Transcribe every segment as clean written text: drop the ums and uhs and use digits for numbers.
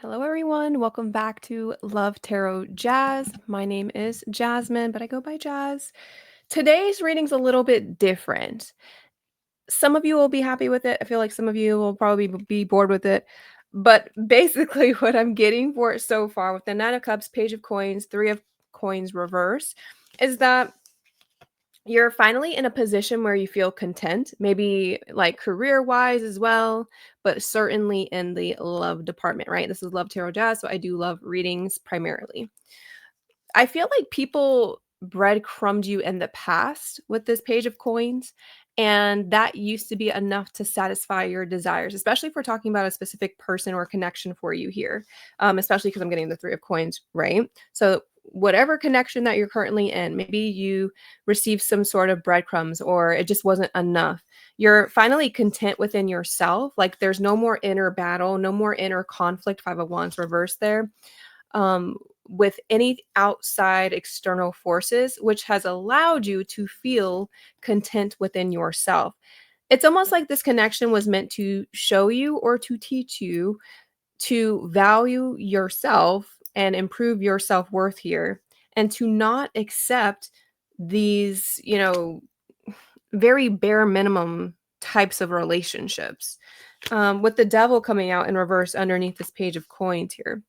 Hello, everyone. Welcome back to Love Tarot Jazz. My name is Jasmine, but I go by Jazz. Today's reading's a little bit different. Some of you will be happy with it. I feel like some of you will probably be bored with it. But basically, what I'm getting for it so far with the Nine of Cups, Page of Coins, Three of Coins reverse is that you're finally in a position where you feel content, maybe like career wise as well, but certainly in the love department, right? This is Love Tarot Jazz, so I do love readings primarily. I feel like people breadcrumbed you in the past with this Page of Coins, and that used to be enough to satisfy your desires, especially if we're talking about a specific person or connection for you here, especially because I'm getting the Three of Coins, right? So, whatever connection that you're currently in, maybe you received some sort of breadcrumbs or it just wasn't enough. You're finally content within yourself. Like, there's no more inner battle, no more inner conflict, Five of Wands reverse there um, with any outside external forces, which has allowed you to feel content within yourself. It's almost like this connection was meant to show you or to teach you to value yourself and improve your self worth here and to not accept these, very bare minimum types of relationships. With the devil coming out in reverse underneath this Page of Coins here,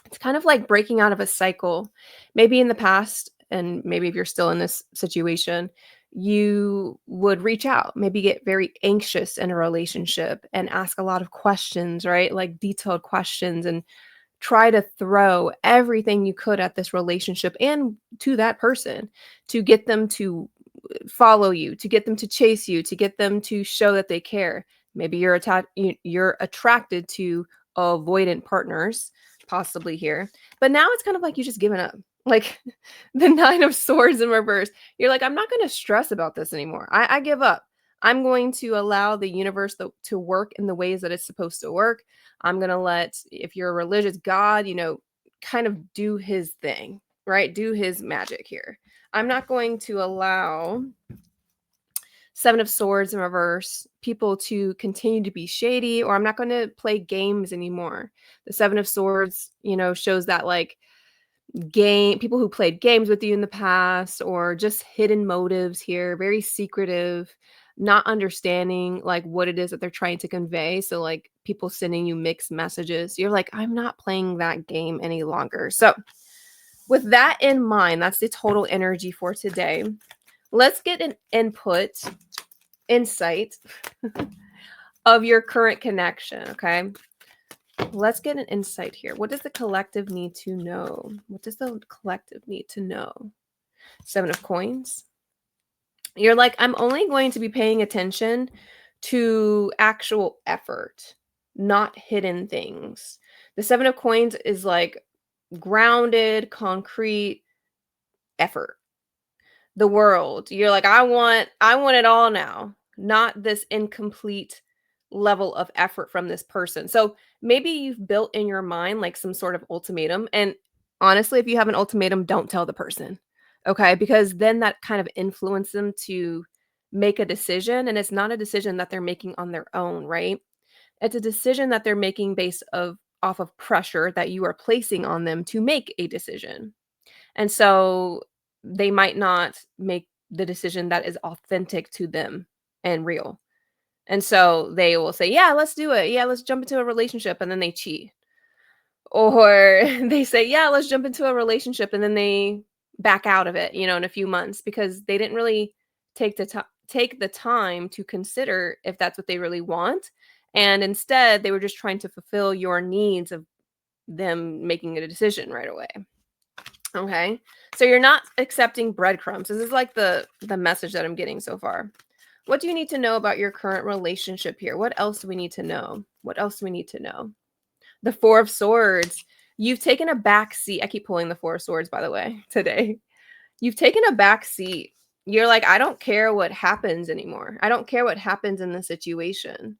it's kind of like breaking out of a cycle. Maybe in the past, and maybe if you're still in this situation, you would reach out, maybe get very anxious in a relationship and ask a lot of questions, right? Like detailed questions, and try to throw everything you could at this relationship and to that person to get them to follow you, to get them to chase you, to get them to show that they care. Maybe you're attracted to avoidant partners, possibly here. But now it's kind of like you just given up. Like the Nine of Swords in reverse. You're like, I'm not going to stress about this anymore. I give up. I'm going to allow the universe to work in the ways that it's supposed to work. I'm going to let, if you're a religious God, kind of do his thing, right? Do his magic here. I'm not going to allow Seven of Swords in reverse, people to continue to be shady, or I'm not going to play games anymore. The Seven of Swords, shows that like game people who played games with you in the past or just hidden motives here, very secretive, not understanding like what it is that they're trying to convey. So like people sending you mixed messages. You're like, I'm not playing that game any longer. So with that in mind, that's the total energy for today. Let's get an insight of your current connection, okay? Let's get an insight here. What does the collective need to know? What does the collective need to know? Seven of Coins. You're like, I'm only going to be paying attention to actual effort, not hidden things. The Seven of Coins is like grounded, concrete effort. The world. You're like, I want it all now, not this incomplete level of effort from this person. So maybe you've built in your mind like some sort of ultimatum. And honestly, if you have an ultimatum, don't tell the person. Okay? Because then that kind of influences them to make a decision. And it's not a decision that they're making on their own, right? It's a decision that they're making based off of pressure that you are placing on them to make a decision. And so they might not make the decision that is authentic to them and real. And so they will say, "Yeah, let's do it. Yeah, let's jump into a relationship." And then they cheat. Or they say, "Yeah, let's jump into a relationship." And then they back out of it, in a few months because they didn't really take the time to consider if that's what they really want. And instead, they were just trying to fulfill your needs of them making a decision right away. Okay. So you're not accepting breadcrumbs. This is like the message that I'm getting so far. What do you need to know about your current relationship here? What else do we need to know? What else do we need to know? The Four of Swords. You've taken a back seat. I keep pulling the Four of Swords, by the way, today. You've taken a back seat. You're like, I don't care what happens anymore. I don't care what happens in the situation.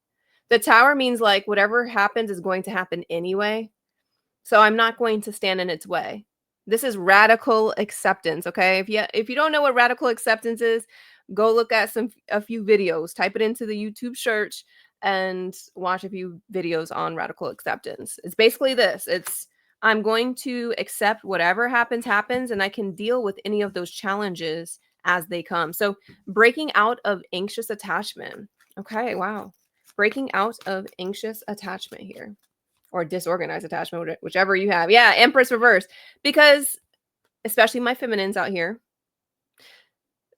The Tower means like whatever happens is going to happen anyway. So I'm not going to stand in its way. This is radical acceptance, okay? If you don't know what radical acceptance is, go look at a few videos, type it into the YouTube search, and watch a few videos on radical acceptance. It's basically this. It's I'm going to accept whatever happens, and I can deal with any of those challenges as they come. So, breaking out of anxious attachment. Okay, wow. Breaking out of anxious attachment here, or disorganized attachment, whichever you have. Yeah, Empress reverse. Because, especially my feminines out here,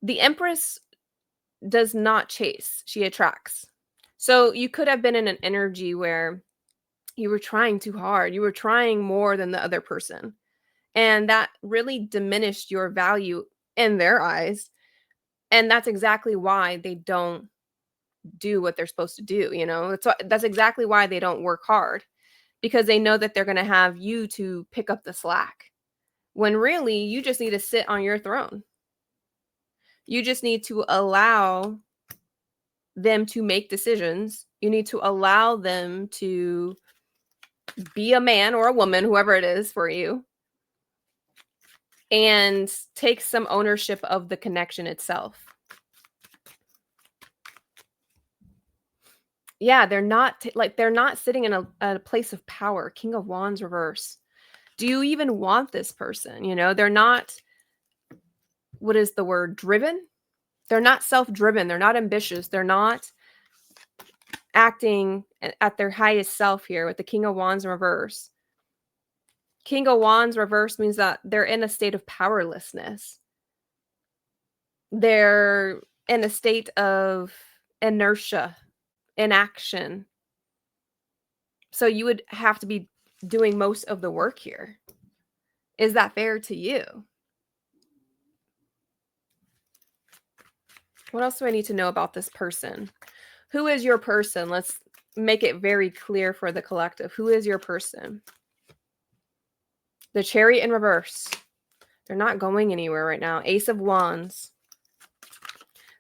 the Empress does not chase, she attracts. So, you could have been in an energy where you were trying too hard, you were trying more than the other person. And that really diminished your value in their eyes. And that's exactly why they don't do what they're supposed to do, you know? That's exactly why they don't work hard, because they know that they're going to have you to pick up the slack. When really you just need to sit on your throne. You just need to allow them to make decisions. You need to allow them to be a man or a woman, whoever it is for you, and take some ownership of the connection itself. Yeah, they're not sitting in a place of power. King of Wands reverse. Do you even want this person? You know, they're not, what is the word, driven? They're not self-driven. They're not ambitious. They're not acting at their highest self here with the King of Wands in reverse. King of Wands reverse means that they're in a state of powerlessness. They're in a state of inertia, inaction. So you would have to be doing most of the work here. Is that fair to you? What else do I need to know about this person? Who is your person? Let's make it very clear for the collective. Who is your person? The Chariot in reverse. They're not going anywhere right now. Ace of Wands.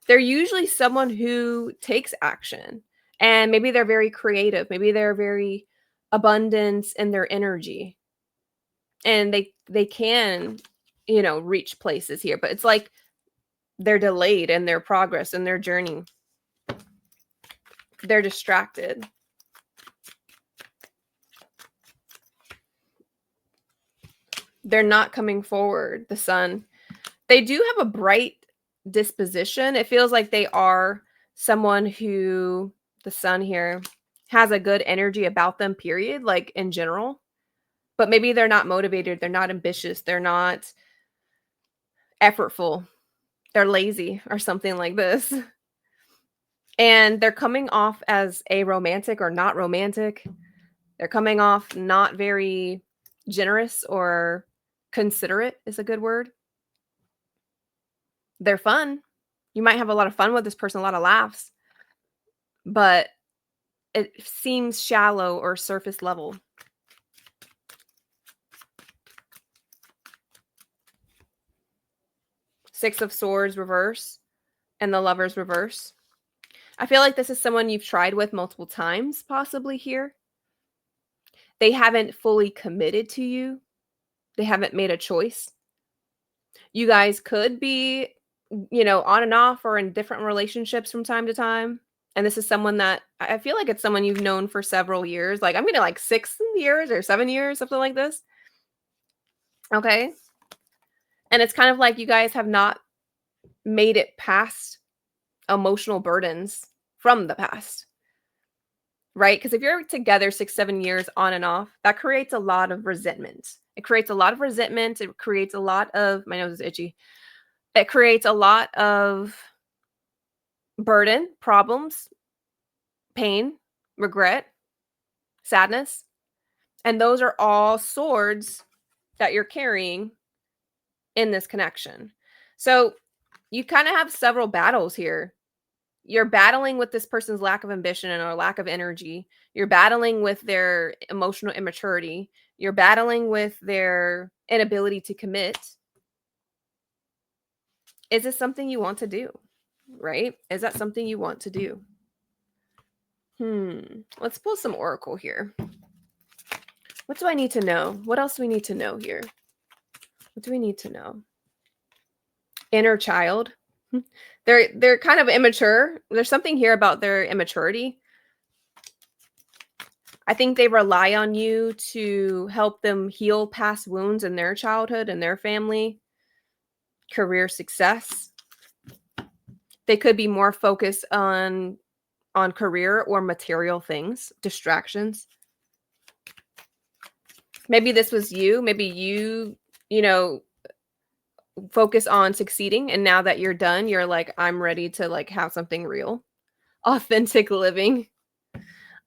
They're usually someone who takes action, and maybe they're very creative. Maybe they're very abundant in their energy, and they can, you know, reach places here, but it's like they're delayed in their progress and their journey. They're distracted. They're not coming forward. The Sun. They do have a bright disposition. It feels like they are someone who, the Sun here, has a good energy about them, period, like in general. But maybe they're not motivated. They're not ambitious. They're not effortful. They're lazy or something like this. And they're coming off as aromantic or not romantic. They're coming off not very generous or considerate is a good word. They're fun. You might have a lot of fun with this person, a lot of laughs, but it seems shallow or surface level. Six of Swords reverse and the Lovers reverse. I feel like this is someone you've tried with multiple times, possibly here. They haven't fully committed to you. They haven't made a choice. You guys could be, you know, on and off or in different relationships from time to time. And this is someone that I feel like it's someone you've known for several years. Like I'm gonna like 6 years or 7 years, something like this. Okay. And it's kind of like you guys have not made it past emotional burdens from the past. Right? Because if you're together 6, 7 years on and off, that creates a lot of resentment. It creates a lot of resentment. It creates a lot of, my nose is itchy. It creates a lot of burden, problems, pain, regret, sadness. And those are all swords that you're carrying in this connection. So you kind of have several battles here. You're battling with this person's lack of ambition and or lack of energy. You're battling with their emotional immaturity. You're battling with their inability to commit. Is this something you want to do? Right? Is that something you want to do? Let's pull some oracle here. What do I need to know? What else do we need to know here? What do we need to know? Inner child. They're kind of immature. There's something here about their immaturity. I think they rely on you to help them heal past wounds in their childhood and their family, career success. They could be more focused on career or material things, distractions. Maybe this was you. Maybe you know, focus on succeeding, and now that you're done, you're like, "I'm ready to, like, have something real." Authentic living.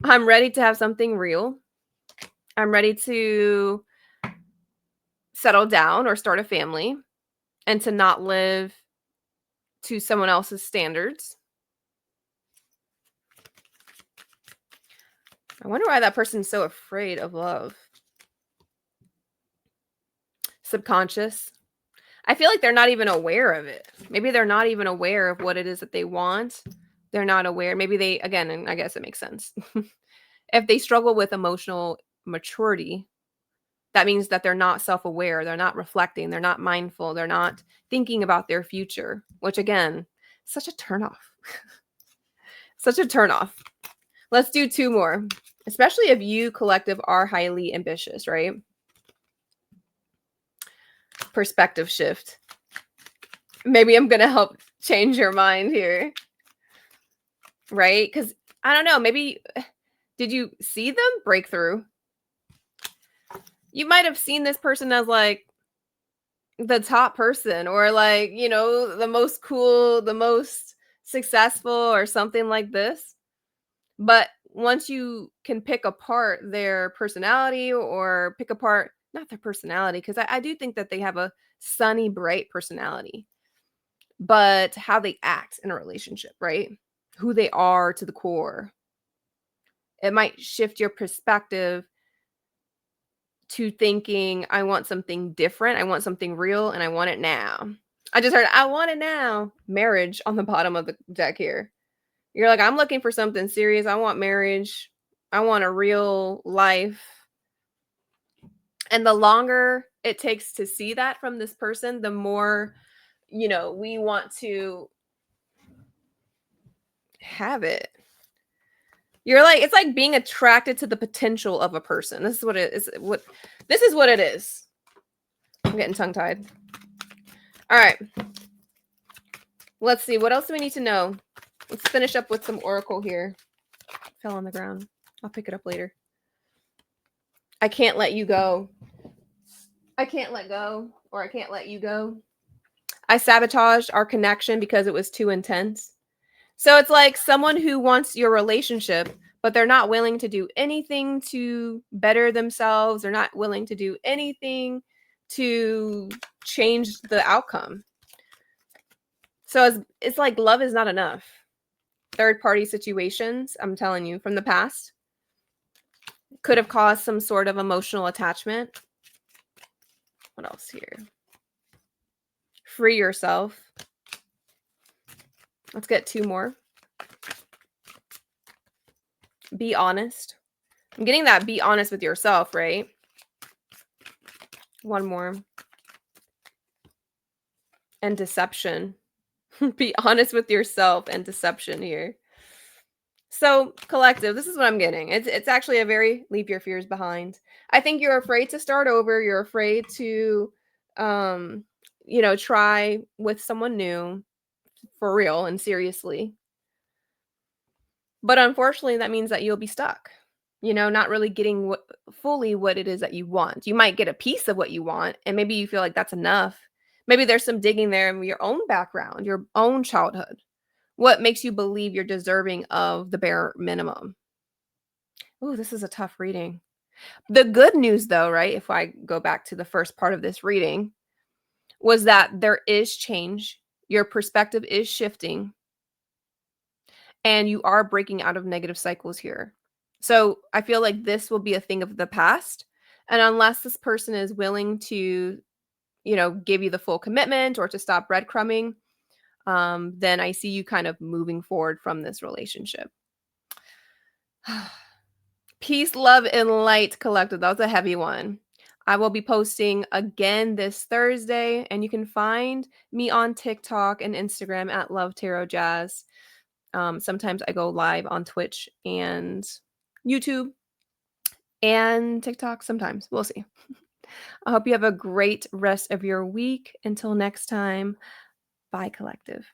I'm ready to have something real. I'm ready to settle down or start a family and to not live to someone else's standards. I wonder why that person's so afraid of love. Subconscious. I feel like they're not even aware of it. Maybe they're not even aware of what it is that they want. They're not aware. Maybe they, again, and I guess it makes sense. If they struggle with emotional maturity, that means that they're not self-aware, they're not reflecting, they're not mindful, they're not thinking about their future, which again, such a turnoff. Such a turnoff. Let's do 2 more, especially if you collective are highly ambitious, right? Perspective shift. Maybe I'm gonna help change your mind here, right? Because I don't know, maybe did you see them break through? You might have seen this person as like the top person or like, the most cool, the most successful or something like this. But once you can pick apart their personality or pick apart not their personality, because I do think that they have a sunny, bright personality, but how they act in a relationship, right? Who they are to the core. It might shift your perspective to thinking, I want something different, I want something real, and I want it now. I just heard, I want it now. Marriage on the bottom of the deck here. You're like, I'm looking for something serious. I want marriage. I want a real life. And the longer it takes to see that from this person, the more, we want to have it. You're like, it's like being attracted to the potential of a person. This is what it is. This is what it is. I'm getting tongue tied. All right. Let's see. What else do we need to know? Let's finish up with some oracle here. Fell on the ground. I'll pick it up later. I can't let you go. I can't let go, or I can't let you go. I sabotaged our connection because it was too intense. So it's like someone who wants your relationship, but they're not willing to do anything to better themselves. They're not willing to do anything to change the outcome. So it's like love is not enough. Third party situations, I'm telling you, from the past could have caused some sort of emotional attachment. What else here? Free yourself. Let's get 2 more. Be honest. I'm getting that be honest with yourself, right? 1 more. And deception. Be honest with yourself and deception here. So, collective, this is what I'm getting. It's actually a very leave your fears behind. I think you're afraid to start over. You're afraid to try with someone new for real and seriously. But unfortunately, that means that you'll be stuck. Not really getting fully what it is that you want. You might get a piece of what you want, and maybe you feel like that's enough. Maybe there's some digging there in your own background, your own childhood. What makes you believe you're deserving of the bare minimum? Oh, this is a tough reading. The good news, though, right? If I go back to the first part of this reading, was that there is change. Your perspective is shifting, and you are breaking out of negative cycles here. So I feel like this will be a thing of the past. And unless this person is willing to, give you the full commitment or to stop breadcrumbing, then I see you kind of moving forward from this relationship. Peace, love, and light collective. That was a heavy one. I will be posting again this Thursday, and you can find me on TikTok and Instagram at Love Tarot Jazz. Sometimes I go live on Twitch and YouTube. and TikTok sometimes. We'll see. I hope you have a great rest of your week. Until next time, bye, collective.